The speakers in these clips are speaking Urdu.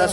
10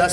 10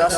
10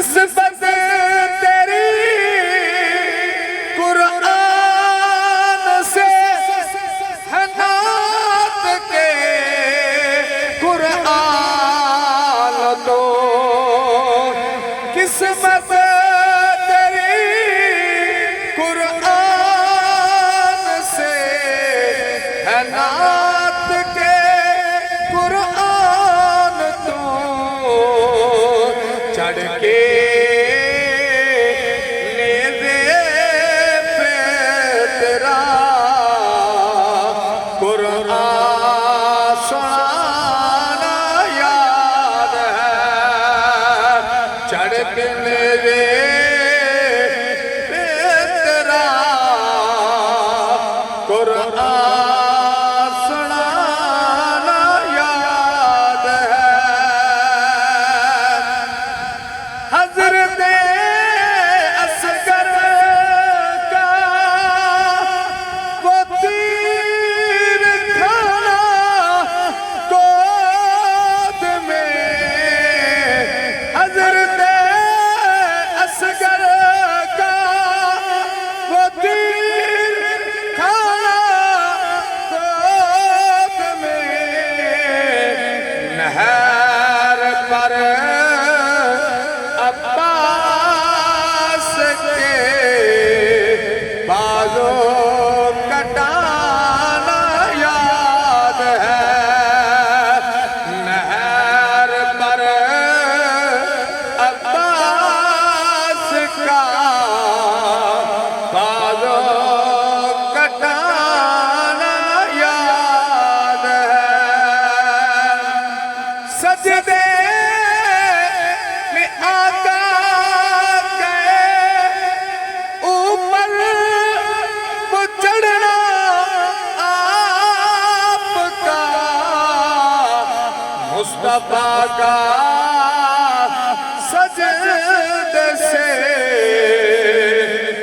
نسبت تیری قرآن سے ہے نعت کے قرآن تو قسمت تیری قرآن سے ہے نعت کے قرآن تو چڑھ کے مصطفیٰ کا سجدے سے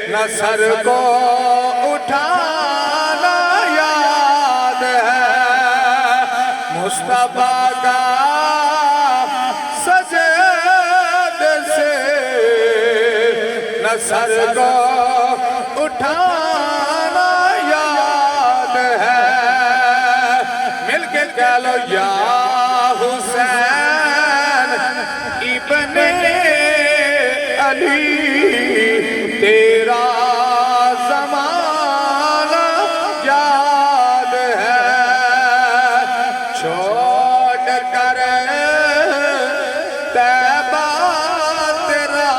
نہ سر کو اٹھانا یاد ہے مصطفیٰ کا سجدے سے نہ سر کو اٹھانا یاد ہے مل کے کہہ لو یا حسین ابن علی تیرا زمانہ یاد ہے چھوڑ کر طیبہ تیرا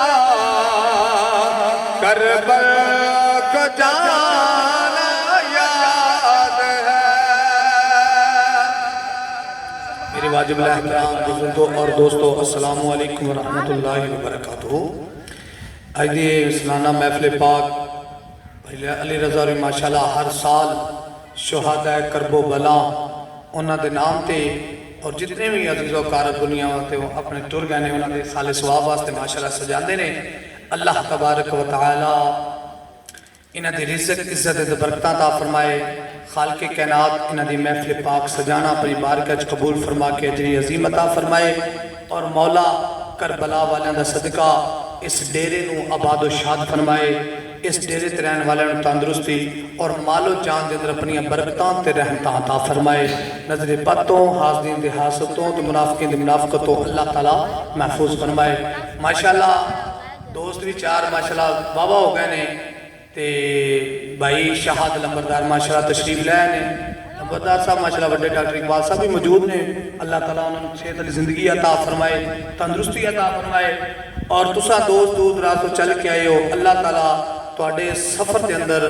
کربل کو جانا یاد ہے میری واجب الاحترام بزرگوں اور دوستوں السلام علیکم ورحمۃ اللہ وبرکاتہ آج دی سالانہ محفل پاک علی رضا اور ماشاءاللہ ہر سال شہداء کرب و بلا انہاں دے نام تے اور جتنے بھی عزیز و اقارب دنیا ہوتے وہ اپنے ٹر گئے نے انہاں دے سال ثواب واسطے ماشاءاللہ سجاندے نے اللہ تبارک و تعالی انہاں دی رزق عزت تے برکتاں عطا فرمائے خالق کائنات انہاں دی محفل پاک سجانا اپنی بارگاہ وچ قبول فرما کے اجر عظیم عطا فرمائے اور مولا کربلا والیاں دا صدقہ اس ڈیرے نو آباد و شاد فرمائے اس ڈیرے تے رہن والیاں نو تندرستی اور مال و جان دے اندر اپنی برکتاں تے رحمتاں عطا فرمائے نظر بدوں حاسدین دے حاسدوں تے منافقین دے منافقتوں اللہ تعالی محفوظ فرمائے ماشاءاللہ دوست بھی چار ماشاءاللہ بابا ہو گئے نے تے بھائی شہاد لمبردار ماشاءاللہ تشریف لے نے لمبردار صاحب ماشاءاللہ بڑے ڈاکٹر اقبال صاحب بھی موجود نے اللہ تعالیٰ انہوں نے صحت علی زندگی عطا فرمائے تندرستی عطا فرمائے اور تسا دوست دور دراز تو چل کے آئے ہو اللہ تعالیٰ تواڈے سفر دے اندر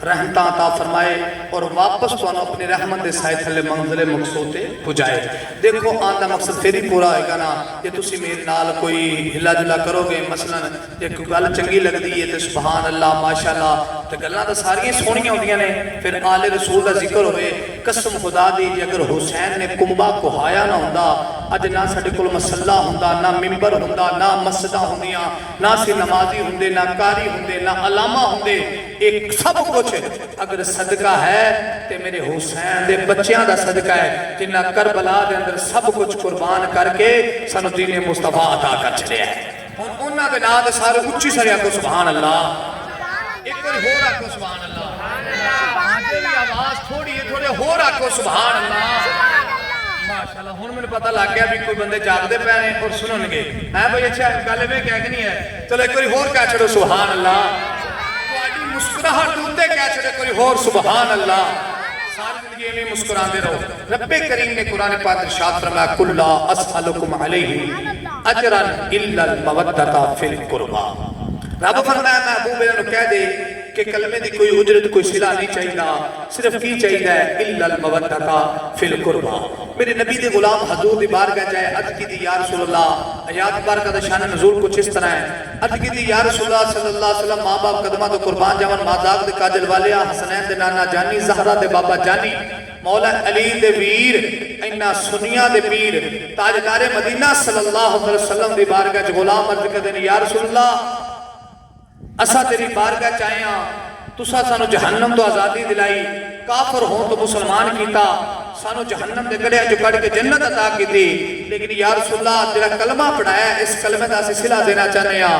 رحمتاں عطا فرمائے اور واپس تو اپنی رحمت دے سائے تھلے منزل مقصود تے پہنچائے دیکھو آن دا مقصد تیری پورا ہے گا نا یہ تسی میرے نال کوئی ہلا جلا کرو گے مثلا یہ کوئی گل چنگی لگ دی ہے تے سبحان اللہ ماشاءاللہ تے گلاں تے ساری سونیاں ہوندیاں نے پھر آل رسول دا ذکر ہوئے قسم خدا دی اگر حسین نے کنبا کہایا نہ ہوندا اج نہ ساڈے کول مسلح ہوندا نہ منبر ہوندا نہ مسجداں ہوندیاں نہ سی نمازی ہوندے نہ قاری ہوندے نہ علامہ ہوندے ایک سب کچھ اگر صدقہ ہے تے میرے حسین دے بچیاں دا صدقہ ہے جنہاں کربلا دے اندر سب کچھ قربان کر کے سانو دین مصطفیٰ عطا کر چلے ہیں ہن انہاں دے نام تے سارے اچھی سارے آکھو سبحان اللہ. ایک بار ہور آکھو سبحان اللہ. ہاں تیری آواز تھوڑی ہے تھوڑے ہور آکھو سبحان اللہ. ماشاءاللہ ہن مجھے پتہ لگ گیا بھی کوئی بندے جاگدے پے ہیں اور سنن گے. ہے بھائی اچھا گل میں کہہ کہ نہیں ہے. چلو ایک بار ہور کہہ چھڑو سبحان اللہ. تہاڈی مسکراہٹ اوتے کہہ چھڑو کوئی ہور سبحان اللہ. ساری زندگی میں مسکراندے رہو. رب کریم نے قرآن پاک ارشاد فرمایا قل لا اسألکم علیہ اجرا الا المودۃ فی القربى. رب فرمایا محبوب انہوں کہہ دے کہ کلمے دی کوئی اجرت کوئی صلہ نہیں چاہیے، صرف کی چاہیے الا المودۃ فی القربى. میرے نبی دے غلام حضور دی بارگاہ جائے عرض کی دی یا رسول اللہ. آیات بارگاہ دا شان نزول کچھ اس طرح ہے. عرض کی دی یا رسول اللہ صلی اللہ علیہ وسلم ماں باپ قدمہ تو قربان جاون مازاق دے کاجل والیا حسنین دے نانا جانی زہرا دے بابا جانی مولا علی دے ویر اینا سنیا دے پیر تاجدار مدینہ صلی اللہ علیہ وسلم دی بارگاہ چ غلام عرض کردے نے یا رسول اللہ اسا تیری بارگاہ چاہیاں تسا سانو جہنم تو آزادی دلائی، کافر ہوں تو مسلمان کیتا، سانو جہنم دے گڑے جو کڑ کے جنت عطا کی تھی. لیکن یا رسول اللہ تیرا کلمہ پڑھایا ہے اس کلمہ دا اسی صلہ دینا چاہنے ہیں.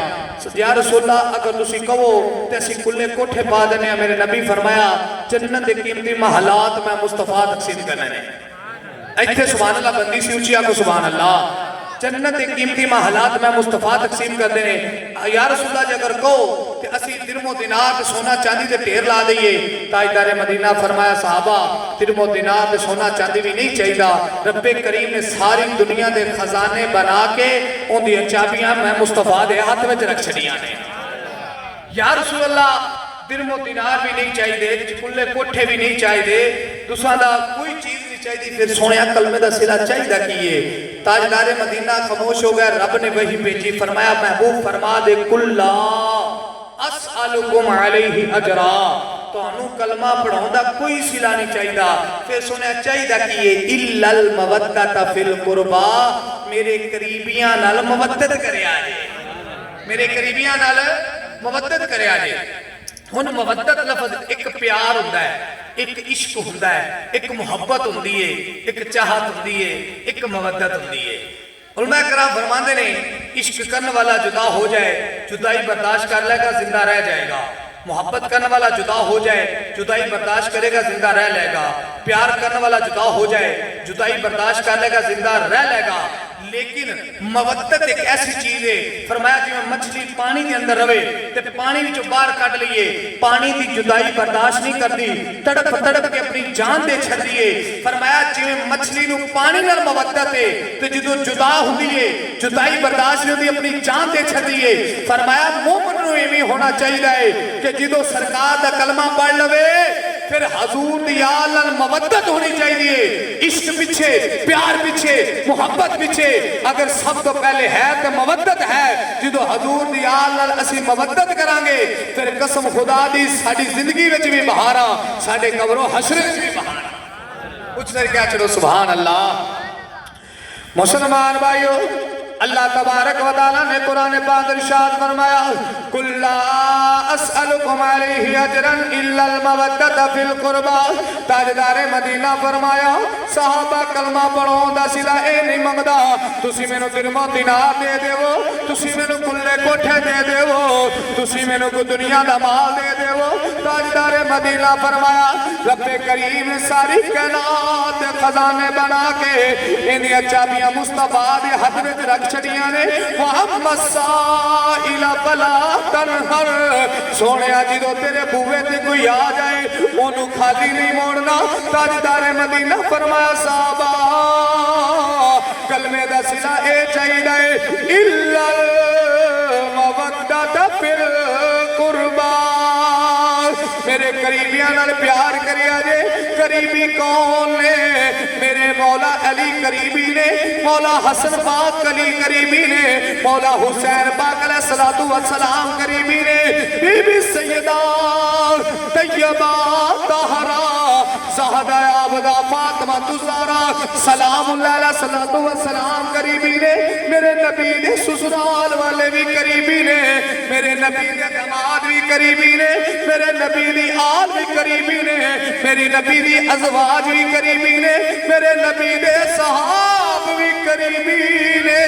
یا رسول اللہ اگر تسی کہو تے اسی کلے کوٹھے پا دینے ہیں. میرے نبی فرمایا جنت دے قیمتی محلات میں مصطفیٰ تقسیم کرنے ہیں. ایتھے سبحان اللہ بندی سی اچھی آکو سبحان اللہ. جنت دے قیمتی محلات میں مصطفیٰ تقسیم کر دینے. یا رسول اللہ جے اگر کہو کہ اسی درم و دینار تے سونا چاندی دے ڈھیر لا دئیے. تاجدار مدینہ فرمایا صحابہ درم و دینار تے سونا چاندی بھی نہیں چاہیے. رب کریم نے ساری دنیا دے خزانے بنا کے ان دی چابیاں میں مصطفیٰ دے ہاتھ میں رکھ چھڑیاں نے. یا رسول اللہ درم و دینار بھی نہیں چاہیے، کلے کوٹھے بھی نہیں چاہیے، دوسرا دا کوئی چیز نہیں چاہیے، پھر سونیا کلمے دا صلہ چاہیے کیے. تاجدار مدینہ خاموش ہو گیا. رب نے وہی بھیجی فرمایا محبوب فرما دے کل لا اسألکم علیہ اجرا. تو انہوں کلمہ پڑھاؤں دا کوئی صلہ نہیں چاہیے. پھر سنیا چاہیے کیے الا المودۃ فی القربى. میرے قریبیاں نال مودت کرے آجے، میرے قریبیاں نال مودت کرے آجے. ہن مودت لفظ ایک پیار ہوندہ ہے، ایک عشق ہوندہ ہے، ایک محبت ہوندی ہے، ایک چاہت ہوندی ہے، ایک مودت ہوندی ہے. علماء کرام فرماندے نے عشق کرنے والا جدا ہو جائے جدائی برداشت کر لے گا زندہ رہ جائے گا. محبت کرنے والا جدا ہو جائے جدائی برداشت کرے گا زندہ رہ لے گا. پیار کرنے والا جدا ہو جائے جدائی برداشت کر لے گا زندہ رہ لے گا. لیکن مودت ایک ایسی چیز ہے فرمایا جی میں مچھلی پانی کے اندر رہے تے پانی بھی جو باہر کٹ لیے پانی دی جدائی برداشت نہیں کر دی، تڑپ تڑپ کے اپنی جان دے چھڑ دیئے. فرمایا جی میں مچھلی نو پانی نر مودت ہے تے جدو جدا ہوں دیئے جدائی برداشت نہیں دی اپنی جان دے چھڑ دیئے. فرمایا مومن نو ایمی ہونا چاہیے کہ جدو سرکار دا کلمہ پڑھ لوے پھر حضور دی آلن مودت ہونی چاہیے. عشق پیچھے، پیار پیچھے، محبت پیچھے. اگر سب تو پہلے ہے تو مودت ہے. جدو حضور دی آلن اسی مودت کرانگے پھر قسم خدا دی ساڑی زندگی وچ بھی بہارا، ساڑے قبر و حشر وچ بھی بہارا. کچھ در کیا چلو سبحان اللہ. مسلمان بھائیو اللہ تبارک و تعالیٰ نے قرآن پاک ارشاد فرمایا قل لا اسألکم علیہ اجرا الا المودۃ فی القربى. تاجدار مدینہ فرمایا صحابہ کلمہ پڑھوں دا صلہ اے نہیں منگدا تسی میں نو درم و دینار دے دے وہ، تسی میں نو کلے کوٹھے دے دے وہ، تسی میں نو کو دنیا دا مال دے دے وہ. تاجدار مدینہ فرمایا رب کریم نے ساری کائنات خزانے بنا کے انہی چابیاں مصطفیٰ دے ہاتھ میں رکھ چھڑیاں نے. وَأَمَّا السَّائِلَ فَلَا تَنْهَرْ. سونیا جدو تیرے بوئے تے کوئی آ جائے انہوں خالی نہیں موڑنا. تاجدار مدینہ فرمایا صحابہ کلمے دا صلہ اے چاہیے اِلَّا الْمَوَدَّةَ فِي الْقُرْبَى. میرے قریبیاں نال پیار کریا جے. قریبی کون نے؟ میرے مولا علی قریبی نے، مولا حسن پاک علی قریبی نے، مولا حسین پاک علیہ السلام قریبی نے، بی بی سیدہ طیبہ طاہرہ زہدہ عابدہ فاطمہ الزہرا سلام اللہ علیہ السلام قریبی نے. میرے نبی نے سسرال والے بھی قریبی نے، میرے نبی نے دماد بھی قریبی نے، میرے نبی دی آل بھی قریبی نے، میری نبی دی ازواج بھی قریبی نے، میرے نبی دے صحاب بھی قریبی نے.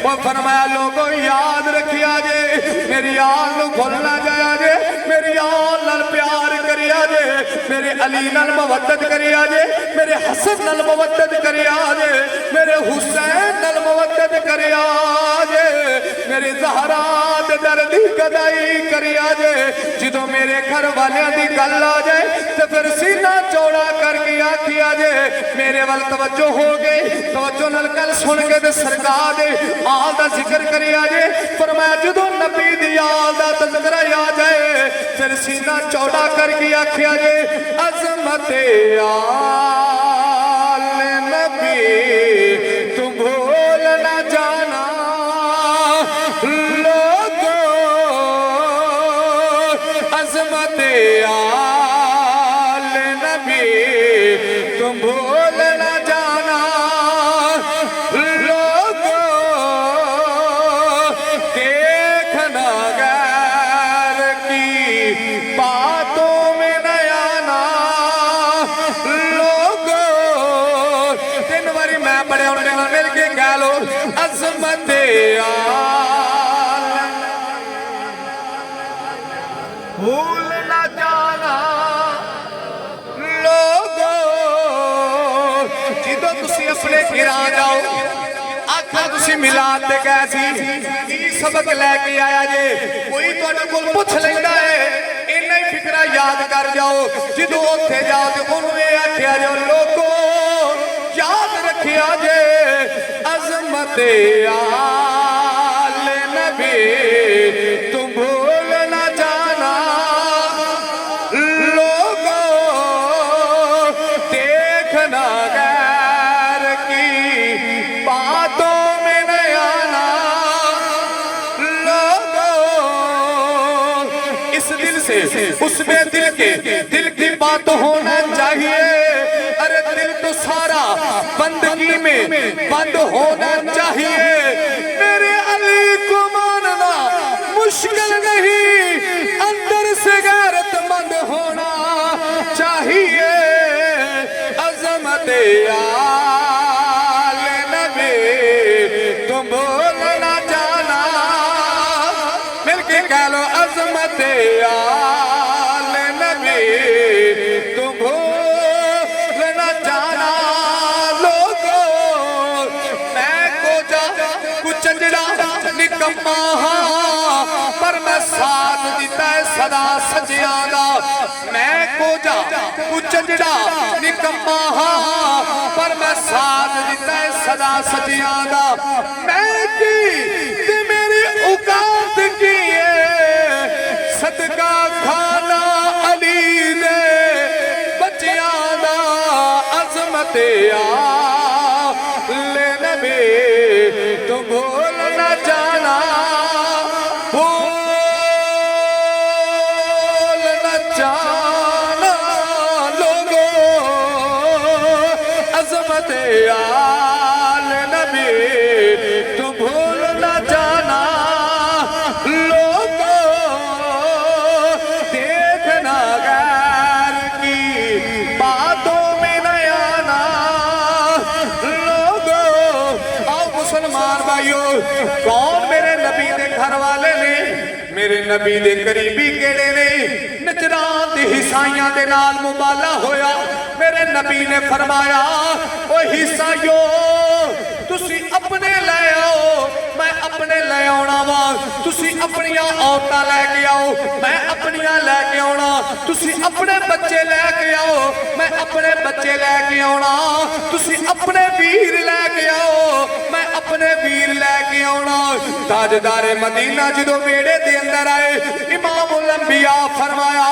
وہ فرمایا لوگوں یاد رکھیا جے میری آل نو بھول نہ جایا جے میری آل نال پیار کریا جے میرے علی نال مودت کریا جے میرے حسن نال مودت کریا جے میرے حسین نال مودت کریا جے میرے زہرا دے دردی گدائی کریا جے جدو میرے گھر والیاں دی گل آ جائے تو پھر سینہ چوڑا کر کے آکھیا جے میرے وال توجہ ہو گئی توجہ نال گل سن کے تے سرکار دے آل دا ذکر کریا جے فرمایا جدو نبی دی آل دا تذکرہ آ جائے پھر سینہ چوڑا کر کے آکھیا جے عظمت آل نبی تم بھول نہ جانا لوگوں عظمت آل نبی تم بھول نہ جانا لوگوں دیکھنا غیر کی باتوں میں نہ آنا لوگوں تین باری میں پڑھے انہوں نے مل کے کہہ لو عظمت آل بھول نہ جانا لوگوں جدو تسی اپنے گھرا جاؤ آکھا تسی ملاد دے گئے سی سبق لے کے آیا جے کوئی تو اٹھا کل پوچھ لیندہ ہے انہیں فکرہ یاد کر جاؤ جدو اتھے جاؤ تے انہیں آکھیا جاؤ لوگوں یاد رکھیا جے عظمت آل نبی تم بھول نہ جانا لوگوں دیکھنا غیر کی باتوں میں نہ آنا لوگوں اس دل سے اس میں دل کی بات ہونا چاہیے ارے دل تو سارا بندگی میں بند ہونا چاہیے میرے علی کو ماننا مشکل نہیں اندر سے غیرت مند ہونا چاہیے عظمت آل نبی تم بھول نہ جانا مل کے کہہ لو عظمت آل نبی تم بھول نہ جانا لوگوں میں کو جا کچھ چنجڑا نکمہ پر میں ساتھ دیتا ہے صدا سجیاں دا میں کو جا کچھ چنجڑا نکمہ پر میں ساتھ دیتا ہے صدا سجیاں دا میں کی تے میری اوقات کیے صدقہ کھانا علی دے بچیاں دا عظمت آل نبی تم بھول نہ جانا بھول نہ جانا لوگوں عظمت آل نبی تم بھول نہ جانا لوگوں دیکھنا غیر کی باتوں میں نہ آنا لوگوں آؤ مسلمان بھائیو کون میرے نبی دے گھر والے نے میرے نبی دے قریبی کیڑے نے نجران دے حسائیاں دے نال مبالہ ہویا میرے نبی نے فرمایا او حسائیو تسی اپنے لے آؤ میں اپنے لے آنا وا تسی اپنیاں عورتاں لے کے آؤ میں اپنیاں لے کے آنا تسی اپنے بچے لے کے آؤ میں اپنے بچے لے کے آنا تسی اپنے ویر لے کے آؤ میں اپنے ویر لے کے آنا تاجدار مدینہ جدو بیڑے دے اندر آئے امام الانبیاء فرمایا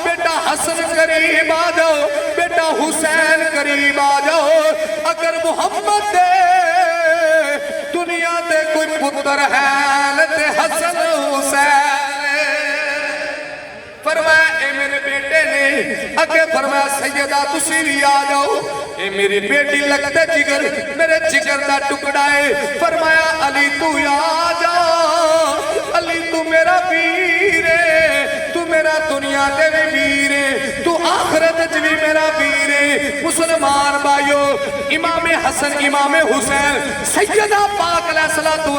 بیٹا حسن قریب آ جاؤ بیٹا حسین قریب آ جاؤ اگر محمد دے دنیا دے کوئی پتر ہے تے حسن حسین فرمایا اے میرے بیٹے نے اگے فرمایا سیدہ تسی بھی آ جاؤ اے میری بیٹی لگتے جگر میرے جگر دا ٹکڑا ہے فرمایا علی تو آ جا علی تو میرا ویر ہے تو میرا دنیا دے بھی ویر ہے تو آخرت جو بھی میرا ویر ہے مسلمان بھائیو امام حسن امام حسین سیدہ پاک علیہ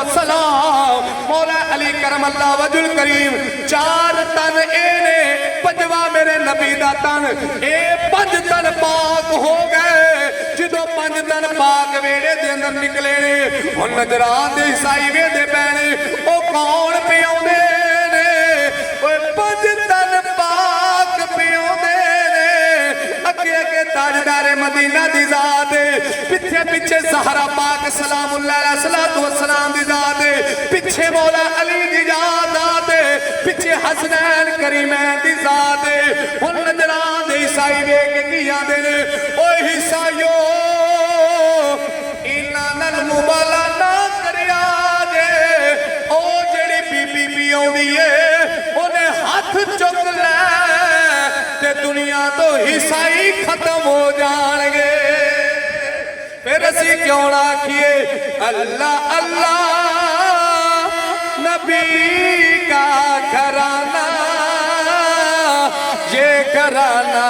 السلام مولا علی کرم اللہ وجہ الکریم 4 تن اینے پنجوا میرے نبی دا تن اے 5 تن پاک ہو گئے جدو 5 تن پاک ویڑے دے اندر نکلے نے ان نجران دے عیسائی ویڑے پینے او کون پیوں دے نے 5 تن پاک پیوں دے اگے اگے تاجدار مدینہ دی ذات پیچھے پیچھے زہرا پاک سلام اللہ علیہ السلام دی ذات پیچھے مولا علی دی ذات پیچھے حسنین کریمین دی ذات ان نجران دے عیسائی بے کے کیا دے او عیسائیو انہاں مبالا نہ کریا جے او جڑی بی بی پیوں دیئے انہیں ہاتھ چک لے تے دنیا تو عیسائی ختم ہو جان گے پھر اسی کیوں نہ کیے اللہ اللہ نبی کا گھرانہ یہ گھرانہ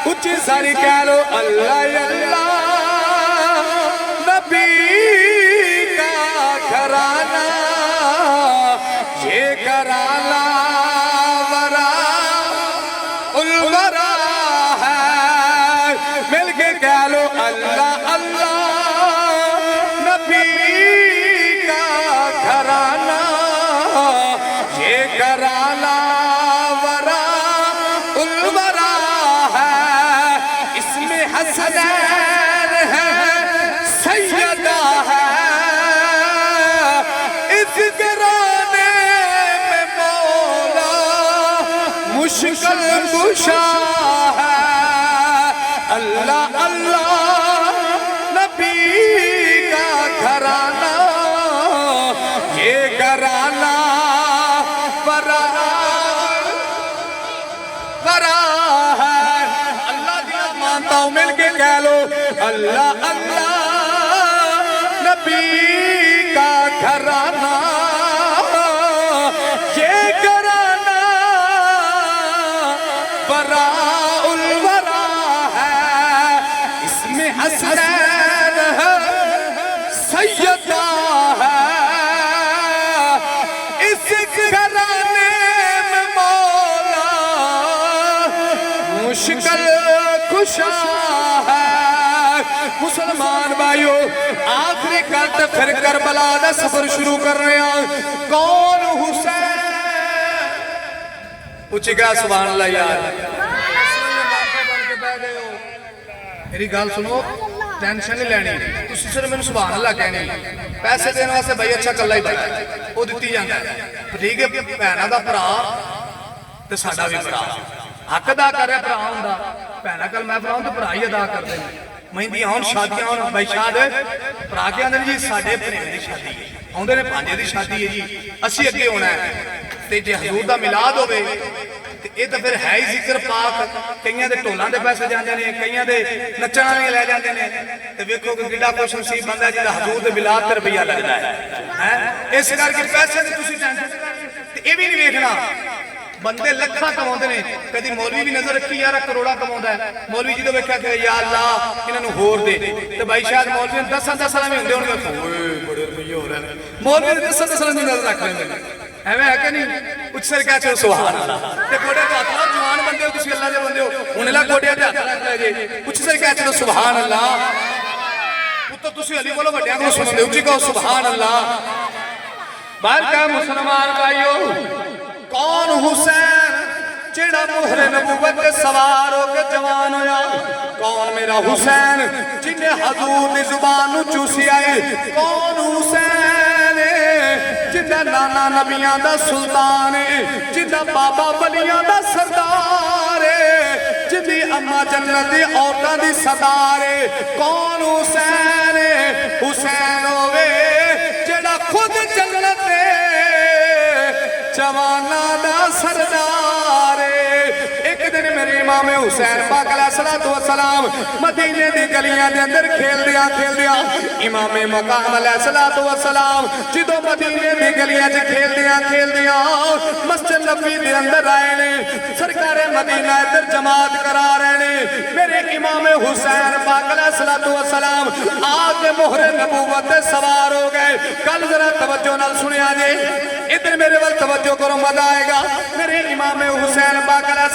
کچھ ساری کہہ لو اللہ اللہ نبی کا گھرانہ یہ گھرانہ ورا الورا ہے مل کے کہہ لو اللہ اللہ نبی کا گھرانہ یہ گھرانہ ورا الورا ہے اس میں حسنین ہے سیدہ ہے اس گھرانے میں مولا مشکل کشا ہے اللہ اللہ نبی کا گھرانہ یہ گھرانہ ورا ہے اللہ دیا مانتا ہوں مل کے کہہ لو اللہ اللہ نبی کا گھرانہ یہ گھرانہ ورا الورا ہے اس میں حسنین ہے سیدہ ہے اس گھرانے میں مولا مشکل کشا ہے مسلمان بھائیو آخری کرتے پھر کربلا دا سفر شروع کر رہے ہیں کون حسین اچھی گیا سبحان اللہ یار میری گال سنو ٹینشن نہیں لینی تسی صرف میں سبحان اللہ کہنے پیسے دینے واسے بھائی اچھا کر لائی بھائی وہ دیتی جانا ٹھیک ہے پہنا دا پرا تے ساڈا بھی پرا حق ادا کر رہا پرا ہوندا پہنا کل میں پرا ہوں تو پرا ہی ادا کر دیں مہندی ہون شادیاں ہون بھائی شاد ہے پرا کے اندر جی ساڈے پریوے دی شادی ہے ہوندے نے پانجے دی شادی ہے جی اسی اگے ہونا ہے تے جے حضور دا میلاد ہوے تے اے تے پھر ہے ہی ذکر پاک کئیاں دے ٹولاں دے پیسے جاندے نے کئیاں دے نچن والے لے جاندے نے تے ویکھو کہ کڈا خوش نصیب بندہ جہاں حضور دے میلاد تے روپیہ لگدا ہے اس کر کے پیسے دی تسی ٹینشن تے اے بھی نہیں ویکھنا بندے لکھاں کماؤندے نے کدی مولوی بھی نظر رکھی یار کروڑا کماؤندا ہے مولوی جی تو ویکھیا کہ یا اللہ انہاں نوں ہور دے تے بھائی شاید مولوی 10 سال میں ہوندے ہون گے اوئے بڑے روپیے ہو رہے ہیں مولوی 10 سال میں نظر رکھ لیندے نے ایویں ہے کہ نہیں کچھ سر کہہ چلو سبحان اللہ تے گوڑے تے ہاتھ لاؤ جوان بندے ہو تسی اللہ دے بندے ہو ہن لا گوڑے تے ہاتھ رکھ لے جی کچھ سر کہہ چلو سبحان اللہ تو تسی علی کولوں وڈیاں کولوں سنندے اچھی کہو سبحان اللہ باہر کا مسلمان بھائیو کون حسین جڑا مہر نبوت کے سوار ہو کے جوان ہویا کون میرا حسین جنہیں حضور دی زبان نو چوسی آئی کون حسین جنہیں نانا نبیان دا سلطان جنہیں بابا ولیان دا سردار جنہیں اما جنت دی عورتان دی صدار کون حسین حسین ہوئے جڑا خود جنت جوانا دا سردار ایک دن میرے امام حسین پاک علیہ السلام مدینے دی گلیاں دے اندر کھیل دیا امام مقام علیہ السلام جدو مدینے دی گلیاں چ کھیل دیا مسجد نبوی دے اندر آئے نے سرکار مدینہ ادھر جماعت کرا رہے نے میرے امام حسین پاک علیہ السلام آگے مہر نبوت سوار ہو گئے کل ذرا توجہ نال سنیا جے ادھر میرے وال توجہ کرو مزہ آئے گا میرے امام حسین پاک علیہ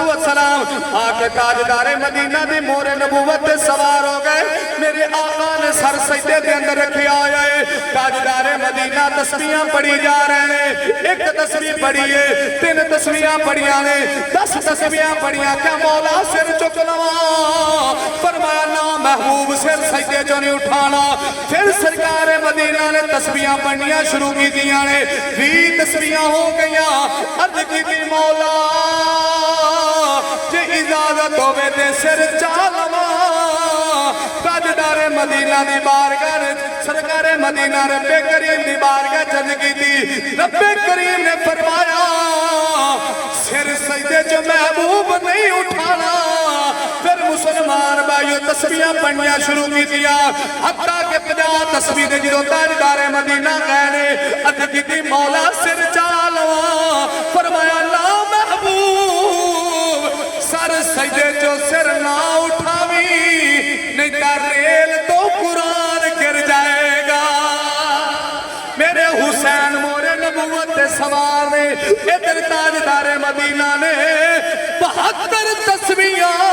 السلام آگے تاجدار مدینہ دی مہر نبوت سوار ہو گئے میرے آقا نے سر سجدے دے اندر رکھے آئے تاجدار مدینہ تسبیحاں پڑھی جا رہے ہیں ایک تسبیح پڑھی ہے 3 تسبیحاں پڑھیاں نے 10 تسبیحاں پڑھیاں کیا مولا سر چک لواں فرمایا نا محبوب سر سجدے جو نہیں اٹھانا پھر سرکار مدینہ نے تسبیحاں پڑھنیاں شروع کی دیا نے 20 تسبیحاں ہو گئیاں عرض کی دی مولا جے اجازت ہوئے دے سر چالواں تاجدار مدینہ دی بارگاہ سرکار مدینہ رب کریم دی بارگاہ چند کی تھی رب کریم نے فرمایا سر سجدے جو محبوب نہیں اٹھانا پھر مسلمان بھائیو تسبیحاں پڑھنیاں شروع کی دیا حتیٰ کہ 50 تسبیح دے جدو تاجدار مدینہ کہنے عرض کی تھی مولا سر چالواں فرمایا لا محبوب سر سجدے جو سر نہ اٹھاوی نہیں تا ریل تو قرآن گر جائے گا میرے حسین مورے نبوت سوار نے ادھر تاجدار مدینہ نے 72 تسبیحاں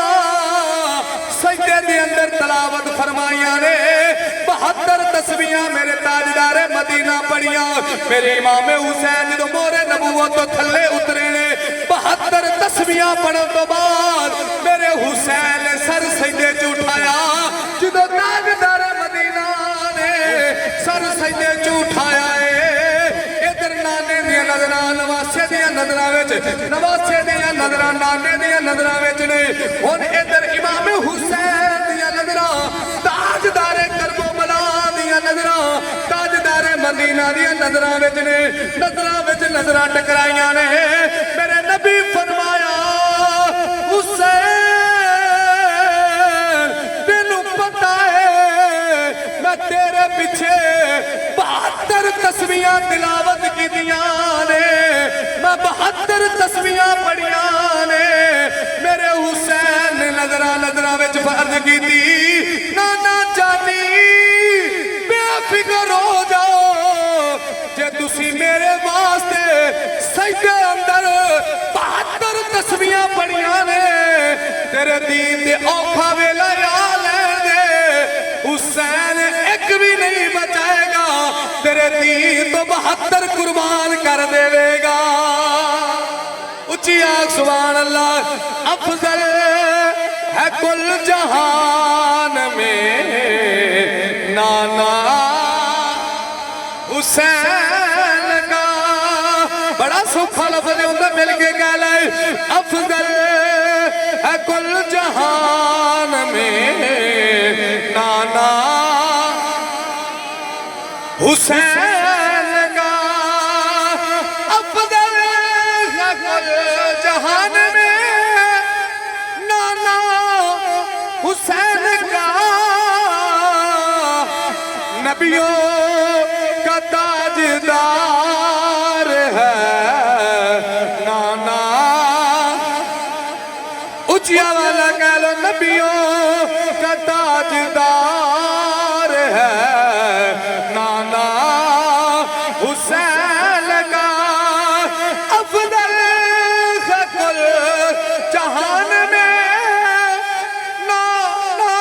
سجدے دے اندر تلاوت فرمائیاں نے 72 تسبیحاں میرے تاجدار مدینہ پڑھیاں میرے امام حسین جو مورے نبوت تو تھلے اترے نے 72 تسبیحاں پڑھن تو بعد میرے حسین نے سر سجدے چ اٹھایا جدو تاجدار مدینہ نے سر سجدے چ اٹھایا ہے ادھر نانے دیا نظران نواسے دیا نظران نانے دیا نظران نے اور ادھر امام حسین دیا نظران تاجدار کرب و بلا دیا نظران تاجدار مدینہ دیا نظران نے نظران ٹکرائیاں نے میرے نبی فرمایا حسین تینوں پتہ ہے میں تیرے پیچھے 72 تسبیحاں تلاوت کی دیاں نے میں 72 تسبیحاں پڑھیاں نے میرے حسین نے نظرہ وچ فرض کی تھی نانا جانی بے فکر ہو جاؤ جے تسی میرے واسطے سجدے اندر 72 تسبیحاں پڑھیاں نے تیرے دین دے اوکھا ویلا یا لین دے حسین ایک بھی نہیں بچائے گا تیرے دین تو 72 قربان کر دے گا اچھی آگ سبحان اللہ افضل ہے کل جہان میں نانا حسین کا بڑا سکھا لفظ ہے مل کے کہہ لائے افضل ہے کل جہان میں نانا حسین کا افضل ہے کل جہان میں نانا حسین کا نبیوں کا تاجدار ہے نانا اچھیا والا کہہ لو نبیوں کا تاجدار ہے نانا حسین کا افضل ہے کل جہان میں نانا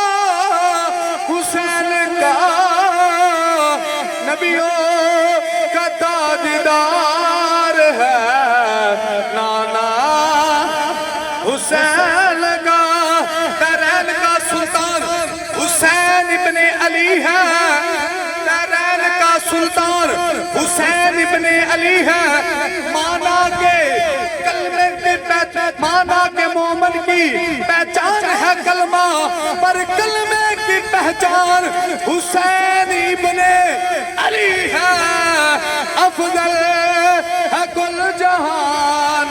حسین کا نبیوں کا تاجدار ہے نانا حسین کا ترین کا سلطان حسین ابن علی ہے ترین کا سلطان حسین ابن علی ہے مانا کے کلمے کی پہچان مانا کے مومن کی پہچان ہے کلمہ پر کلمے کی پہچان حسین ابن علی ہے افضل ہے کل جہان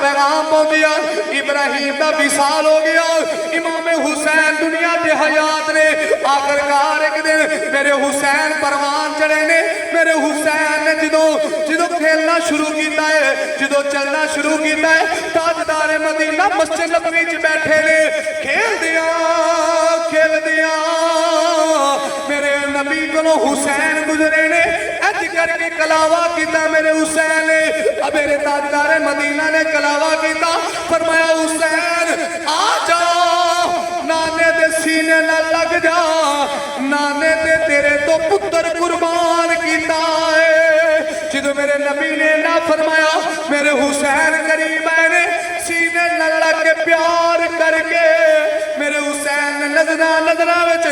پیغام پہنچیا ابراہیم دا وصال ہو گیا امام حسین دنیا دے حیات نے آخرکار ایک دن میرے حسین پروان چڑھے نے میرے حسین نے جدو کھیلنا شروع کیتا ہے جدو چلنا شروع کیتا ہے تاجدار مدینہ مسجد نبوی وچ بیٹھے نے کھیل دیا میرے نبی کو حسین گزرے نے اج کر کے کلاوہ کیتا میرے حسین نے اب میرے تاجدار مدینہ نے کلاوہ کیتا فرمایا حسین آ جا نانے دے سینے نہ لگ جا نانے دے تیرے تو پتر قربان کیتا ہے جدو میرے نبی نے نہ فرمایا میرے حسین قریب آئے نے سینے نہ لگ کے پیار کر کے میرے حسین نے نظرہ وچ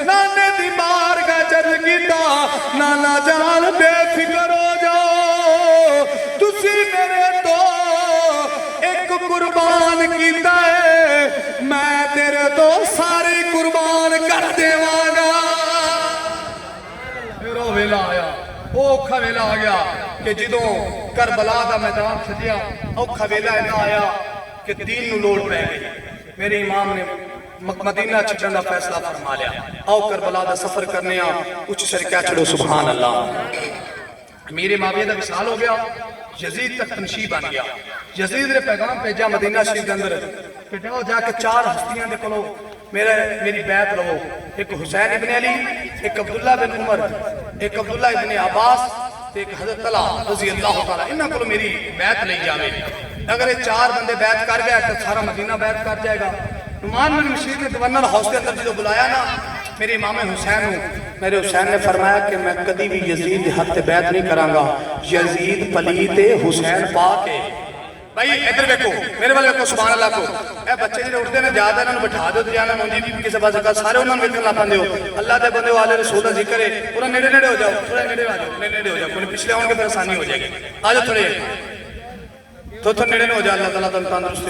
نانے دی بارگاہ چل کیتا نانا جان بے فکر ہو جاؤ تسی میرے تو ایک قربان کیتا ہے میں تیرے تو ساری قربان کر دیواں گا پھر وہ ویلا آیا اوکھا ویلا آ گیا کہ جدوں کربلا دا میدان چھٹیا اوکھا ویلا اینا آیا کہ دین نو لوڑ پہ گئی میرے امام نے مدینہ چھٹن دا فیصلہ فرما لیا آؤ کربلا دا سفر کرنے کچھ شرکیہ چڑھو سبحان اللہ امیر معاویہ دا وصال ہو گیا یزید تک تنشی بن گیا یزید نے پیغام بھیجا مدینہ شریف کے اندر کہ جاؤ جا کے 4 ہستیاں دے کلو میری بیعت لو ایک حسین ابن علی ایک عبداللہ بن عمر ایک عبداللہ ابن عباس ایک حضرت طلحہ رضی اللہ تعالیٰ انہاں کلو میری بیعت لئی جاوے اگر یہ 4 بندے بیعت کر گیا تو سارا مدینہ بیعت کر جائے گا نعمان بن بشیر نے گورنر ہاؤس کے اندر جدو بلایا نا میرے امام حسین ہوں میرے حسین نے فرمایا کہ میں کدی بھی یزید حد تے بیعت نہیں کراں گا یزید پلیت حسین پاک ہے بھائی ادھر دیکھو میرے والے کو سبحان اللہ کو اے بچے جڑے اٹھتے نے زیادہ انہاں نوں بٹھا دیو تے جانا مونجی بھی کسے پاس سارے انہاں نوں ویکھن لا پاندے ہو اللہ دے بندے والے رسول دا ذکر ہے پورا نیڑے نیڑے ہو جاؤ تھوڑا نیڑے آ جاؤ نیڑے ہو جاؤ کوئی پچھلے آن کے پھر آسانی ہو جائے گی آ جاؤ تھوڑے تو نیڑے نہ ہو جائے اللہ تعالیٰ تندرست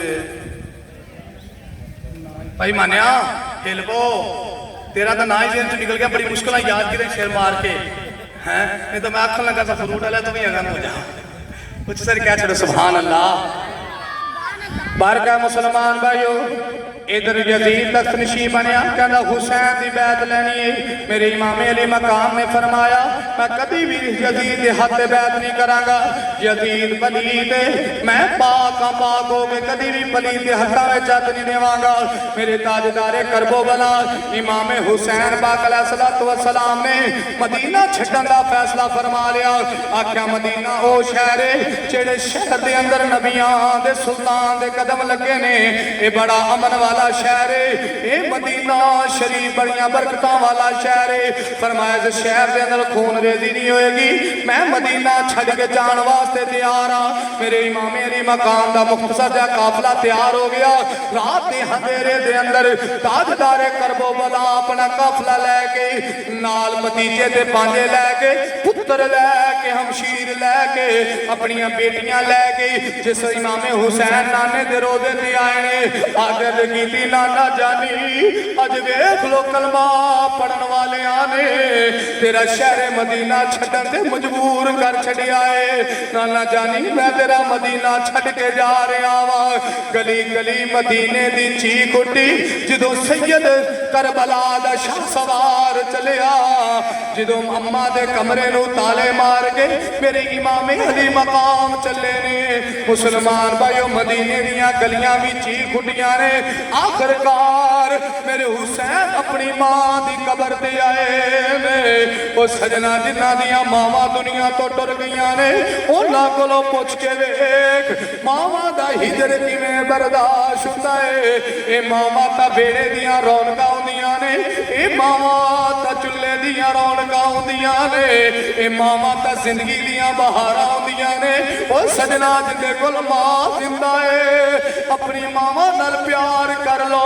بھائی مانیا ہلبو تیرا تو نہ ہی ذہن سے نکل گیا بڑی مشکلیں یاد کی رہے شیر مار کے نہیں تو میں آنکھوں لگا تھا فروٹ علیہ تو بھی اگن ہو جا کچھ سر کیا چھڑے سبحان اللہ بارکہ مسلمان بھائیو ادھر یزید تخت نشی بنیا کہنا حسین دی بیعت لینی ہے میرے امام علی مقام نے فرمایا میں کبھی بھی یزید حد بیعت نہیں کراں گا یزید پلید میں پاکاں پاک ہو کے کبھی بھی پلید حدہ میں چت نہیں دیواں گا میرے تاجدار کرب و بلا امام حسین پاک علیہ السلام نے مدینہ چھٹن دا فیصلہ فرما لیا آکھیا مدینہ او شہر جڑے شہر دے اندر نبیاں دے سلطان دے قدم لگے نے اے بڑا امن والا شہر اے مدینہ شریف بڑیاں برکتاں والا شہر فرمایا اس شہر دے اندر خون ریزی نہیں ہوئے گی میں مدینہ چھڑ کے جان واسطے تیار ہاں میرے امام علی مقام دا مختصر جا قافلہ تیار ہو گیا رات دے اندھیرے دے اندر تاجدار کرب و بلا اپنا قافلہ لے کے نال بتیجے تے پانجے لے کے پتر لے کے ہمشیر لے کے اپنی بیٹیاں لے کے جس امام حسین نانے دے روزے تے آئے نے آگر کی نانا جانی اج ویکھ لو کلمہ پڑھن والے آنے تیرا شہر مدینہ چھڈن تے مجبور کر چھڈیا ہے نانا جانی میں تیرا مدینہ چھڈ کے جا رہا ہاں گلی گلی مدینے دی چیخ اٹھی جدوں سید کربلا دا شاہ سوار چلیا جدوں اماں دے کمرے نو تالے مار کے میرے امام علی مقام چلے نے مسلمان بھائیو مدینے دیاں گلیاں بھی چیخ اٹھیاں نے آخرکار میرے حسین اپنی ماں دی قبر دے آئے میں وہ سجنہ جنہ دیاں ماما دنیا تو ڈر گئیاں نے انہاں کولوں پوچھ کے ویکھ ماما دا ہجر کیویں برداشت ہوندا ہے اے ماما تا بیڑے دیاں رونقاں ہوندیاں نے اے ماما تا چلے دیاں رونقاں ہوندیاں نے اے ماما تا زندگی دیاں بہاراں ہوندیاں نے او سجنہ جن دے کول ماں زندہ ہے اپنی ماما نال پیار کر لو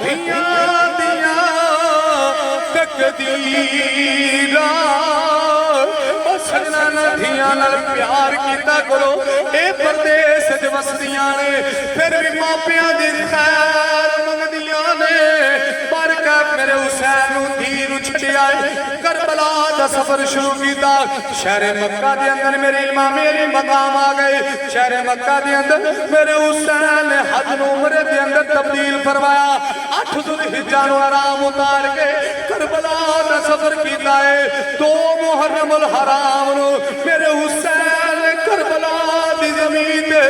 دھیاں دیاں تقدیراں سجنا نہ دھیاں نال پیار کیتا کرو اے پردیس وچ وسدیاں نے پھر بھی ماپیاں دی خیر منگدیاں نے برکت میرے حسین نو دھی نو چھڈیا کربلا دا سفر شروع کیتا شہر مکہ دے اندر میرے امام علی مقام آ گئے شہر مکہ دے اندر میرے حسین نے حج نو عمرے دے اندر تبدیل فرمایا 8 ذوالحجہ نو حرام اتار کے کربلا دا سفر کیتا ہے 2 محرم الحرام نو میرے حسین نے کربلا دی زمین تے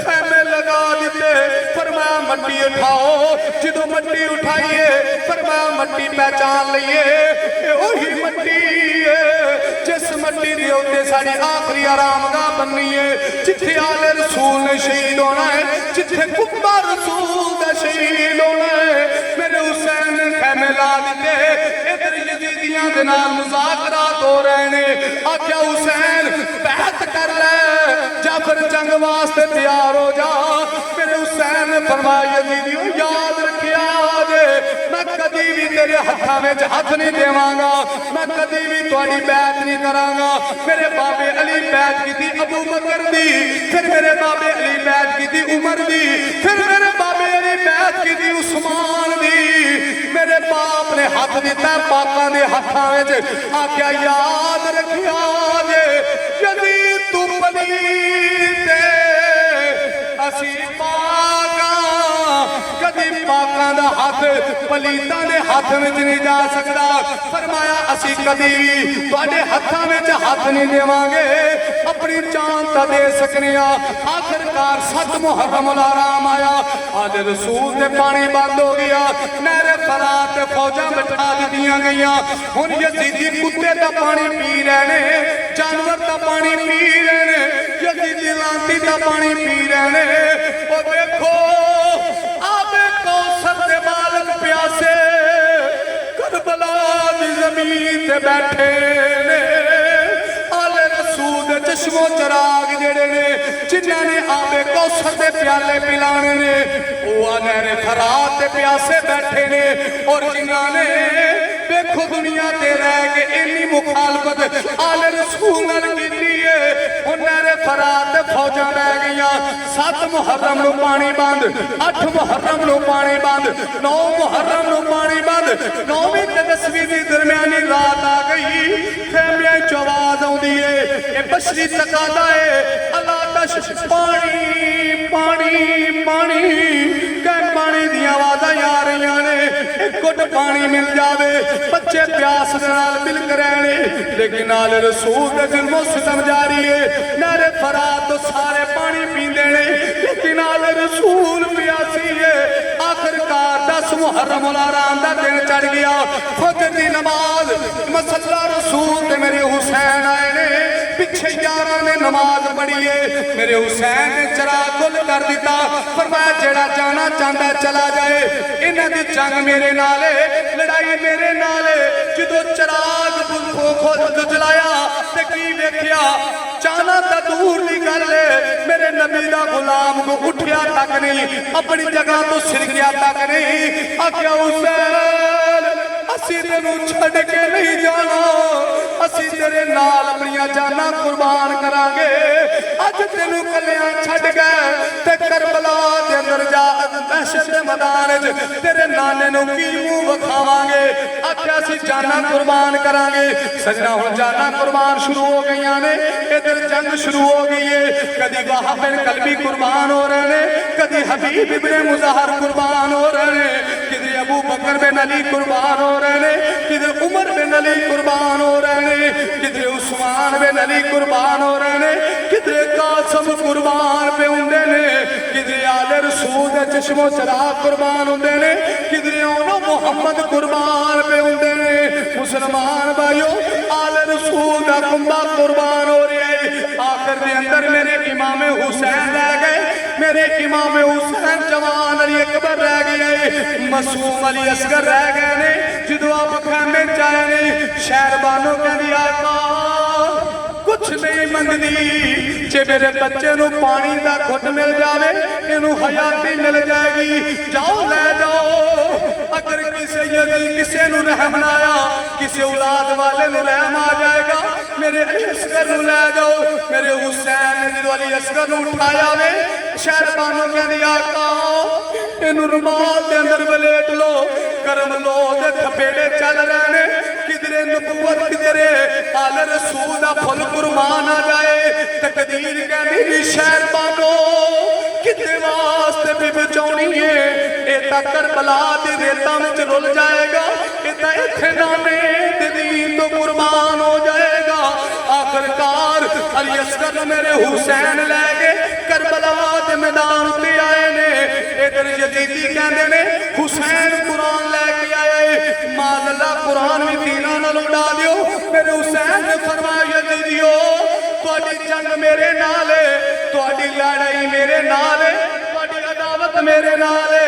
خیمے لگا دیتے فرمایا مٹی اٹھاؤ جدو مٹی اٹھائیے فرمایا مٹی پہچان لئیے وہی مٹی ہے جس مٹی دی ہوتے ساری آخری آرامگاہ بننی ہے جتھے آل رسول نے شہید ہونا ہے جتھے کبا رسول دا شہید ہونا ہے میرے حسین نے خیمے لا دیتے ادھر یزیدیاں دنال مذاکرات ہو رہے ہیں آکیا حسین بیعت کر لے جعفر جنگ واسطے تیار ہو جا میرے حسین نے فرمایا یزیدیوں یاد رکھیا آجے میں کدی بھی تیرے ہتھا میں ہاتھ نہیں دیواں گا میں کدی بھی تواڈی بیعت نہیں کراں گا میرے بابے علی بیعت کی تھی ابو بکر دی پھر میرے بابے علی بیعت کی تھی عمر دی پھر میرے بابے علی بیعت کی تھی عثمان دی میرے باپ نے ہاتھ دیتا پاکاں دے ہتھاں وچ آکھیا یاد رکھیا آجے یزید تو پلیت اسی پاکاں کدی پاکاں دا ہاتھ پلیتاں دے ہاتھ وچ نہیں جا سکدا فرمایا اسی کدی بھی تواڈے ہتھاں وچ ہاتھ نہیں دیواں گے اپنی جان تا دے سکنے آخرکار 7 محرم الحرام آیا آج رسول دے پانی بند ہو گیا نہر فرات فوجاں بٹھا دیاں گئیاں ہن یزیدی کتے دا پانی پی رہے نے جانور دا پانی پی رہے نے یزیدی لانتی دا پانی پی رہے نے او دیکھو آب کوثر دے بالک پیاسے کربلا دی زمین تے بیٹھے نے آل رسول دے چشم و چراغ جڑے نے جنہاں نے آب کوثر دے پیالے پلانے نے وہ نہر فرات دے پیاسے بیٹھے نے اور جنہاں نے دیکھو دنیا تے رہ کے انی مخالفت آل رسول نال کیتی ہے وہ نہر فرات دے فوجاں رہ گئیاں 7 محرم نو پانی بند 8 محرم نو پانی بند 9 محرم نو پانی بند 9ویں تے 10ویں دی درمیانی رات آ گئی خیمیاں چ آواز آوندی ہے اے بشری تقاضا ہے اللہ تش پانی پانی پانی کہ پانی دی آوازاں آ رہیاں نے ایک گھٹ پانی مل جاوے بچے پیاس نال مل کر رہنے لیکن آل رسول دے ظلم و ستم جاری ہے نہر فرات تو سارے پانی پیندے نے لیکن آل رسول پیاسی ہے آخرکار 10 محرم الحرام دا دن چڑھ گیا فجر دی نماز مسلح رسول تے میرے حسین آئے نے پچھے 11 نے نماز پڑھی ہے میرے حسین نے چراغ گل کر دیتا فرمایا جیڑا جانا چاہتا ہے چلا جائے انہاں دی جنگ میرے نالے لڑائی میرے نالے جدو چراغ خود جلایا تے کی دیکھیا جانا تا دور نہیں کر لے میرے نبی دا غلام کو اٹھیا تک نہیں اپنی جگہ تو سرگیا تک نہیں آکیا حسین اسی تینوں چھڑ کے نہیں جانا اسی تیرے نال اپنی جانا قربان کرانگے اج تینوں کلیاں چھڑ گئے تے کربلا دے اندر جا دہشت میدان تیرے نانے نو کی منہ وکھاواں گے آکھیا اسی جانا قربان کرانگے سجنا ہن جانا قربان شروع ہو گئیاں نے ادھر جنگ شروع ہو گئی ہے کدی وہاب بن قلبی قربان ہو رہے ہیں کدی حبیب ابن مظاہر قربان ہو رہے ہیں کدی ابو بکر بن علی قربان ہو رہے ہیں کدھر عمر بن علی قربان ہو رہے ہیں کدھر عثمان بن علی قربان ہو رہے ہیں کدھر قاسم قربان پہ ہوندے نے کدھر آل رسول دے چشم و چراغ قربان ہوندے نے کدھر اونو محمد قربان پہ ہوندے نے مسلمان بھائیو آل رسول دا کنبہ قربان ہو رہی ہے آخر دے اندر میرے امام حسین رہ گئے میرے امام حسین جوان علی اکبر رہ گئے معصوم علی اصغر رہ گئے نے جدو آپ خیمے چاہے نے شہر بانوں کہہ دیا آقا کچھ نہیں منگدی چے میرے بچے نو پانی دا گھٹ مل جاوے انہوں حیاتی مل جائے گی جاؤ لے جاؤ اگر کسی یزید کسی نو رحم نہ آیا کسی اولاد والے نو رحم آ جائے گا میرے علی اصغر نو لے جاؤ میرے حسین نے جدو علی اصغر نو اٹھایا وے شہربانوں کہندی آقا انہوں رمال دے اندر ولیٹ لو کرم لو دے تھپیڑے چل رہنے کدھرے نبوت کدھرے آل رسول دا پھل قربان آ جائے تقدیر کہندی بھی شہربانوں کدھے واسطے بھی بچونی ہے ایتا کربلا دی ریتا میں چلول جائے گا ایتا اتھنانے دین تو قربان ہو جائے گا آخرکار علی اصغر میرے حسین لے گے کربلا دے میدان تے آئے نے ادھر یزیدی کہندے نے حسین قرآن لے کے آئے مال اللہ قرآن بھی تینہ نہ لوٹا دیو میرے حسین نے فرمایا یزیدیو تواڈی جنگ میرے نالے تواڈی لڑائی میرے نالے تواڈی عداوت میرے نالے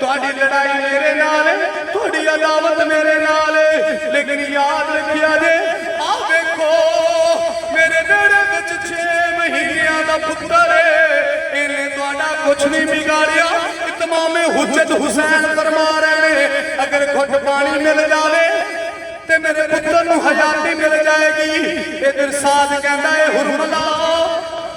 تواڈی لڑائی میرے نالے تواڈی عداوت میرے نالے لیکن یاد رکھیا جے آ دیکھو میرے نیڑے وچ 6 مہینیاں دا پتر ہے انہیں تواڈا کچھ نہیں بگاڑیا اتمام حجت حسین فرما رہے ہیں اگر گھٹ پانی مل جاوے تے میرے پتر نو حیاتی مل جائے گی ادھر ساتھ کہندا ہے حرملا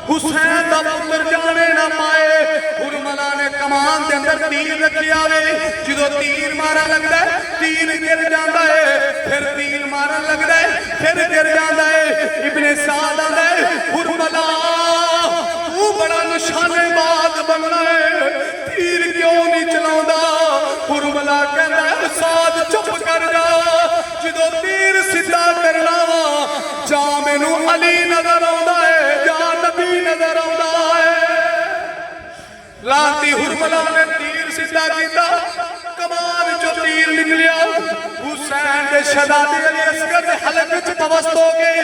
حسین دا پتر جانے نہ پائے حرملا نے کمان دے اندر تیر رکھی آوے جدو تیر مارا لگتا ہے تیر گر جاندہ ہے پھر تیر مارا لگتا ہے پھر گر جاندہ ہے ابن سعد آندہ ہے حرملا تو بڑا نشانے باز بننا ہے تیر کیوں نہیں چلاؤں حرملا کہنا ہے ساتھ چپ کر جا جدو تیر سدھا کرنا جا مینو علی نظر آؤں ہے جا نبی نظر آؤں ہے لانتی حرملا نے تیر سدھا کیتا کمان جو تیر نکلیا حسین دے شہزادے علی اصغر دے حلق وچ پوست ہو گئے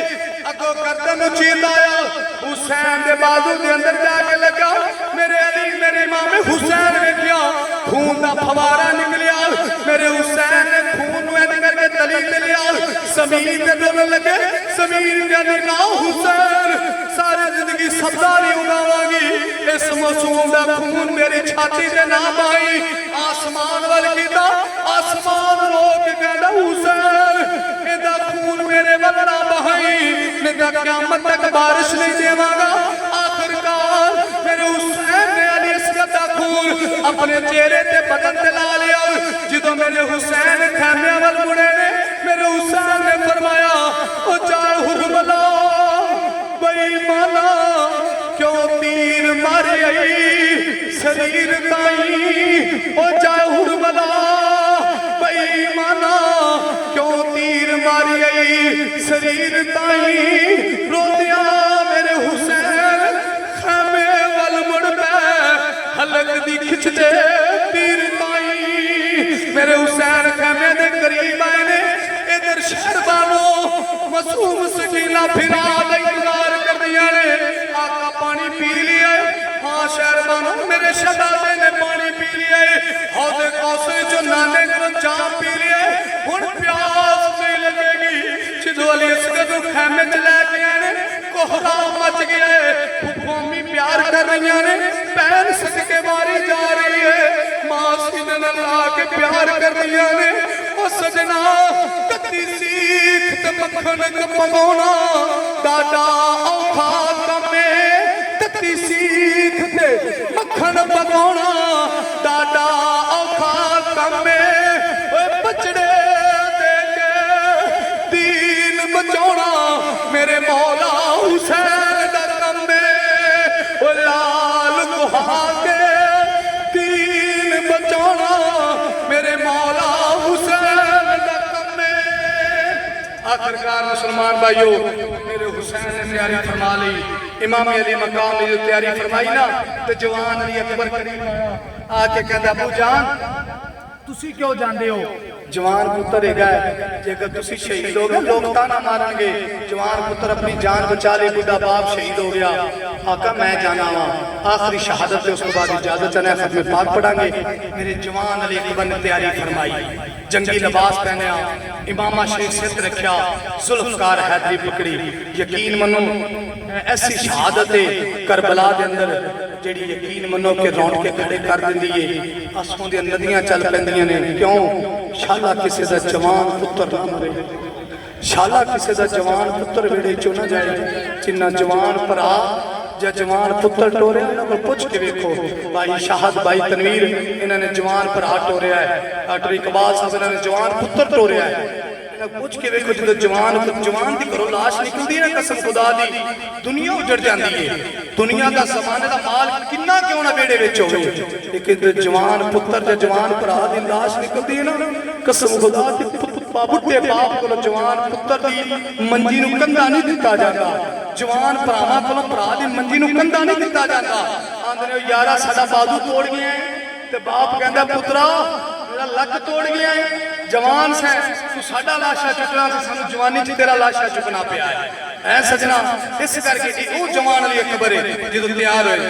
اگو گردن اچیت آیا حسین دے بازو دے اندر جا کے لگا میرے علی میرے امام حسین نے کیا خون دا پھوارا نکلیا میرے حسین نے خون نو ایسے کر کے تلی تے لیا زمین تے ڈولن لگے زمین کے اندر کہا حسین ساری زندگی سبزہ نہیں اگاواں گی اس معصوم دا خون میری چھاتی تے نہ پائی آسمان وال کیتا آسمان روک کہندا حسین ایندا خون میرے ول نہ بہائی میں تا قیامت تک بارش نہیں دیواں گا آخرکار میرے حسین نے علی اصغر دا خون اپنے چہرے تے بدن تے لا لیا جدوں میرے حسین خیمے ول مڑے نے میرے حسین نے فرمایا او چاہے حرملا بے ایمانا کیوں تیر ماری آئی شریر تائیں او چاہے حرملا بے ایمانا کیوں تیر ماری آئی شریر تائیں رو دیا میرے حسین خیمے ول مڑ پہ حلق دی کھچ دے تیر تائیں میرے حسین خیمے دے قریب آئے نے ادھر شہربانوں معصوم سکینہ پھرا دے انتظار کر دیا نے آقا پانی پی لیا ہاں شہربانوں میرے شہزادے نے پانی پی لیا حوض کوثر جو نانے کو چاپ پی لیا ہن پیاس نہیں لگے گی جدو علی اصغر کو خیمے چلے کے آنے کوہرا مچ گیا ہے پھوپھومی پیار کر رہی نے پہن صدقے ماری جا رہی ہے ماں سینے نہ کے پیار کر دیا نے او سجنا کتی سیکھ تے مکھن پکونا ڈاڈا اوکھا کمے کتی سیکھ تے مکھن پکونا ڈاڈا اوکھا کمے بچڑے دے کے دین بچونا میرے مولا حسین دا کمے لال گہا کے دین بچونا میرے مولا حسین دا کمے آخرکار مسلمان بھائیو میرے حسین نے تیاری فرما لی امام علی مقام نے جو تیاری فرمائی نا تو جوان علی اکبر قریب آکے کہتا ابو جان تسی کیوں جان دے ہو جوان پتر ہے گئے جے اگر تسی شہید ہو گئے لوگ تانا مارن گے جوان پتر اپنی جان بچا لے بڑھا باپ شہید ہو گیا آقا میں جانا ہوا آخری شہادت ہے اس کو بعد اجازت چلے ختم پاک پڑھا گے میرے جوان علی اکبر نے تیاری فرمائی جنگی لباس پہنے امامہ شریف ست رکھیا ذوالفقار حیدری پکڑی یقین منو ایسی شہادت کربلا دے اندر ਜਿਹੜੀ ਯਕੀਨ ਮੰਨੋ ਕਿ ਰੌਣ ਕੇ ਖੜੇ ਕਰ ਦਿੰਦੀ ਏ। ਆਸੋਂ ਦੀਆਂ ਨਦੀਆਂ ਚੱਲ ਪੈਂਦੀਆਂ ਨੇ। ਕਿਉਂ? ਸ਼ਾਲਾ ਕਿਸੇ ਦਾ ਜਵਾਨ ਪੁੱਤਰ ਨਾ ਮਰੇ, ਸ਼ਾਲਾ ਕਿਸੇ ਦਾ ਜਵਾਨ ਪੁੱਤਰ ਵੇੜੇ ਚੋਂ ਨਾ ਜਾਏ। ਜਿੰਨਾ ਜਵਾਨ ਭਰਾ ਜਾਂ ਜਵਾਨ ਪੁੱਤਰ ਟੋਰਿਆ, ਇਹਨਾਂ ਕੋਲ ਪੁੱਛ ਕੇ ਵੇਖੋ। ਭਾਈ ਸ਼ਾਹਦ, ਭਾਈ ਤਨਵੀਰ, ਇਹਨਾਂ ਨੇ ਜਵਾਨ ਭਰਾ ਟੋਰਿਆ ਹੈ। ਡਾਕਟਰ ਇਕਬਾਲ ਸਾਹਿਬ, ਇਹਨਾਂ ਨੇ ਜਵਾਨ ਪੁੱਤਰ ਟੋਰਿਆ ਹੈ। ਪੁੱਛ ਕੇ ਵੇਖੋ, ਜਦੋਂ ਜਵਾਨ ਦੀ ਘਰੋਂ ਲਾਸ਼ ਨਿਕਲਦੀ ਹੈ ਨਾ, ਕਸਮ ਖੁਦਾ ਦੀ ਦੁਨੀਆ ਉਜੜ ਜਾਂਦੀ ਹੈ। ਦੁਨੀਆ ਦਾ ਜ਼ਮਾਨੇ ਦਾ ਮਾਲ ਕਿੰਨਾ ਕਿਉਂ ਨਾ ਵੇੜੇ ਵਿੱਚ ਹੋਵੇ, ਲੇਕਿਨ ਜਵਾਨ ਪੁੱਤਰ ਜਾਂ ਜਵਾਨ ਭਰਾ ਦੀ ਲਾਸ਼ ਨਿਕਲਦੀ ਹੈ ਨਾ, ਕਸਮ ਖੁਦਾ ਦੀ ਬੁੱਢੇ ਬਾਪ ਕੋਲੋਂ ਜਵਾਨ ਪੁੱਤਰ ਦੀ ਮੰਜੀ ਨੂੰ ਕੰਧਾ ਨਹੀਂ ਦਿੱਤਾ ਜਾਂਦਾ। ਜਵਾਨ ਭਰਾਵਾਂ ਕੋਲੋਂ ਭਰਾ ਦੀ ਮੰਜੀ ਨੂੰ ਕੰਧਾ ਨਹੀਂ ਦਿੱਤਾ ਜਾਂਦਾ। ਆਂਦੇ ਨੇ ਯਾਰਾ ਸਾਡਾ ਬਾਜੂ ਤੋੜ ਗਿਆ ਤੇ ਬਾਪ ਕਹਿੰਦਾ ਪੁੱਤਰਾ ਮੇਰਾ ਲੱਕ ਤੋੜ ਗਿਆ ਹੈ, ਜਵਾਨ ਸੈ ਤੂੰ ਸਾਡਾ ਲਾਸ਼ਾ ਚੁੱਕਣਾ ਸੀ, ਸਾਨੂੰ ਜਵਾਨੀ 'ਚ ਤੇਰਾ ਲਾਸ਼ਾ ਚੁੱਕਣਾ ਪਿਆ ਹੈ। ਐ ਸਜਣਾ, ਇਸ ਕਰਕੇ ਉਹ ਜਵਾਨ ਅਲੀ ਅਕਬਰ ਜਦੋਂ ਤਿਆਰ ਹੋਏ।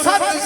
7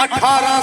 18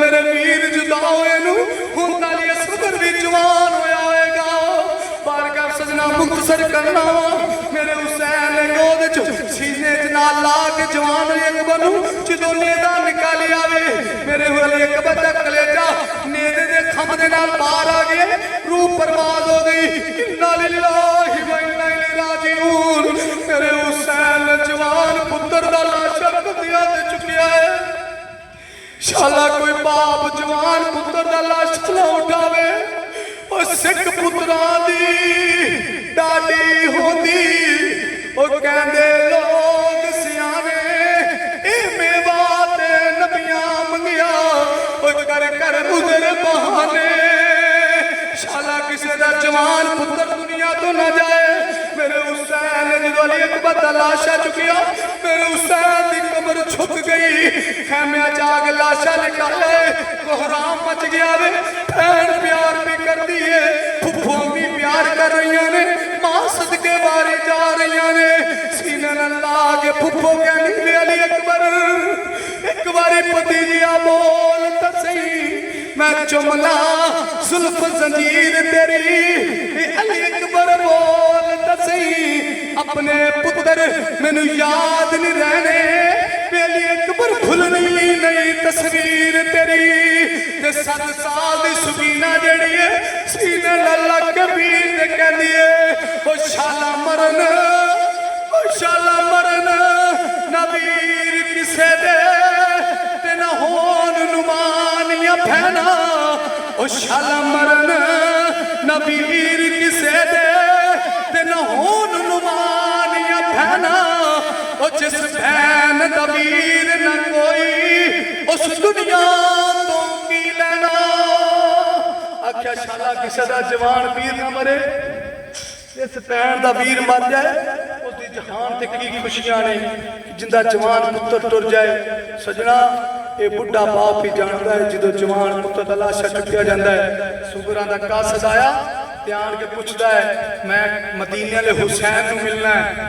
میرے ویر جدا ہوئے نو ہوں تالی صبر بھی جوان ہویا ہوئے گا بارگاہ سجنا مختصر کرنا میرے حسین نے گود چو سینے جنا اللہ کے جوان اکبر نو جدو نیدہ نکالی آوے میرے علی اکبر تک لے جا نیدے دے خم دے نال بار آگئے روح پرواز ہو گئی اِنَّا لِلَّهِ وَإِنَّا إِلَيْهِ رَاجِعُونَ میرے حسین جوان پتر دا لاشا دیا دے چکیا ہے شالا کوئی باپ جوان پتر دا لاشا نہ اٹھاوے اور سکھ پتران دی ڈاڈی ہوندی اور کہندے لوگ سیانے اے میوات نبیاں منگیا اور کر ادھر بہانے شالا کسی دا جوان پتر دنیا تو نہ جائے میرے حسین نے جدو علی اکبر دا لاشا چکیا میرے حسین دی کمر چھک گئی خیمہ جاگ لاشا نکالے کوہرام مچ گیا رے پھین پیار بھی کر دیئے پھپھوں بھی پیار کر رہی نے ماں صدقے بارے جا رہی نے سینہ اللہ کے پھپھوں کہنی بھی علی اکبر ایک باری پتی جیا بول تسہی میں چملا ظلف زنجیر تیری علی اکبر بول تسہی اپنے پتر میں نو یاد نہیں رہنے علی اکبر بھولنی نہیں تصویر تیری تے 7 سال دی سبینہ جڑی ہے سینے اللہ کبیر نے کہہ دیئے او شالا مرن او شالا مرن نبیر کسے دے تے نہ ہون نمان یا پھینا او شالا مرن نبیر کسے دے تے نہ ہون نمان یا پھینا او جس بہن دبیر نہ کوئی اس دنیا تو کی لینا آکھیا شالا کسے دا جوان پیر نہ مرے جس بہن دبیر مر جائے اس دی جہان تے کی خوشیاں نہیں جندہ جوان پتر ٹر جائے سجنا اے بڑھا باپ ہی جانتا ہے جدو جوان پتر دا لاشا چکیا جاندہ ہے سگران دا قاصد آیا تیان کے پوچھتا ہے میں مدینہ لے حسین نو ملنا ہے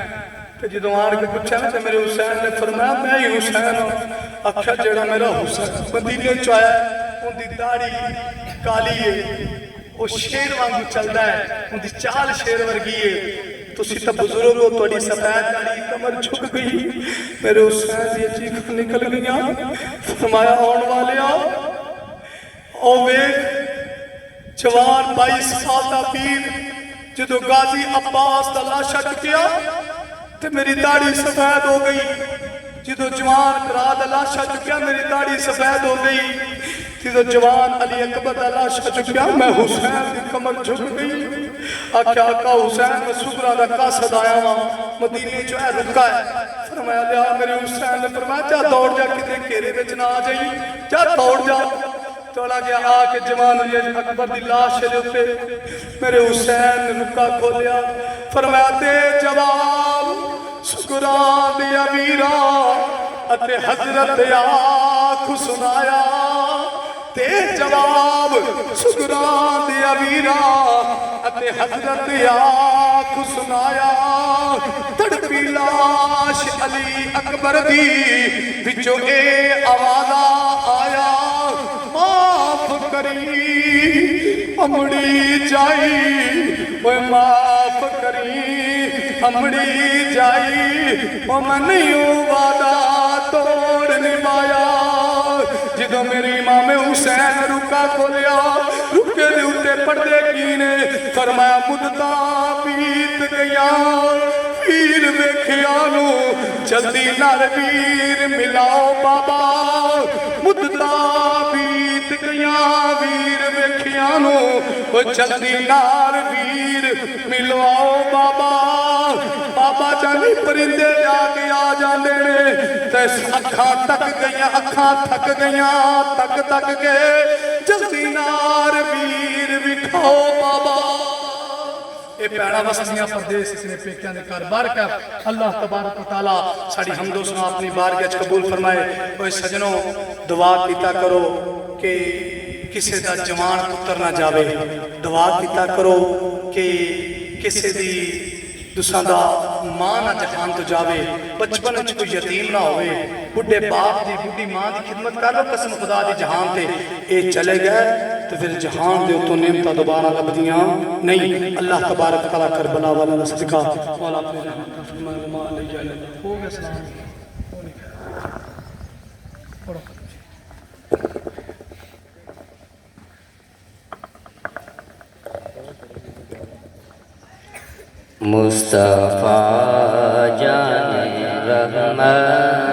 کہ جدو آن کے پوچھا ہے میرے حسین نے فرمایا میں ہی حسین ہوں اکھا جڑا میرا حسین مدینہ چاہیا ہے ان دی داڑی کالی ہے وہ شیر وانگو چلتا ہے ان دی چال شیر ورگی ہے تو سیتا بزرگوں توڑی سفید داڑی کمر چھک گئی میرے حسین دی چیخ نکل گیا فرمایا آن والے او جوان 22 سال دا پیر جدو غازی عباس دا لاشا چکیا تے میری داڑھی سفید ہو گئی جدو جوان کرا دا لاشا چکیا میری داڑھی سفید ہو گئی جدو جوان علی اکبر دا لاشا چکیا میں حسین دی کمر جھک گئی آکھا آقا حسین میں سگرہ دا قاصد آیا ہوں مدینے جو ہے رکا ہے فرمایا لیا میرے حسین نے فرمایا جا دوڑ جا کتے کیرے میں جنا آ جائی جا دوڑ جا توڑا گیا آکے جوان یہ اکبر دی لاش ہے پہ میرے حسین نے رکا کھولیا فرمایا دے جواب سکران دی امیرہ اتے حضرت آنکھ سنایا دے جواب سکران دی امیرہ اتے حضرت آنکھ سنایا تڑپی لاش علی اکبر دی بچو اے آوازہ آیا معاف کری امڑی جائی وہ معاف کری امڑی جائی وہ منیوں وعدہ توڑ نبایا جدو میری امام حسین رکا کھولیا رکے دے اٹھے پردے کینے فرمایا مدتا بیت گیا ویر ویکھیانو جلدی نار ویر ملاؤ بابا مدتا بیت گیا ویر ویکھیانو جلدی نار ویر ملاؤ بابا بابا جانی پرندے جا کے آ جاندے نے تیس اکھاں تک گئیاں تک تک گئے جلدی نار ویر وکھاؤ بابا اے پیڑا وسطیاں پردیس اس نے پیکیاں نے کاربار کر اللہ تبارک و تعالیٰ ساڑی حمد و سنا اپنی بارگاہ قبول فرمائے اوہ سجنوں دعا کیتا کرو کہ کسے دا جوان پتر نہ جاوے دعا کیتا کرو کہ کسے دی دوسرا دا ماں نہ جہان تو جاوے بچپن کوئی یتیم نہ ہوئے بڑھے باپ دی بڑھی ماں دی خدمت کر لو قسم خدا دی جہان تے اے چلے گئے تو پھر جہان دے تو نعمتاں دوبارہ لبدیاں نہیں اللہ تبارک تعالیٰ کربلا والا دا صدقہ مولا اپنے رحمت فرمائے وما علیہ وسلم ہو گیا سلام مصطفیٰ جان رحمت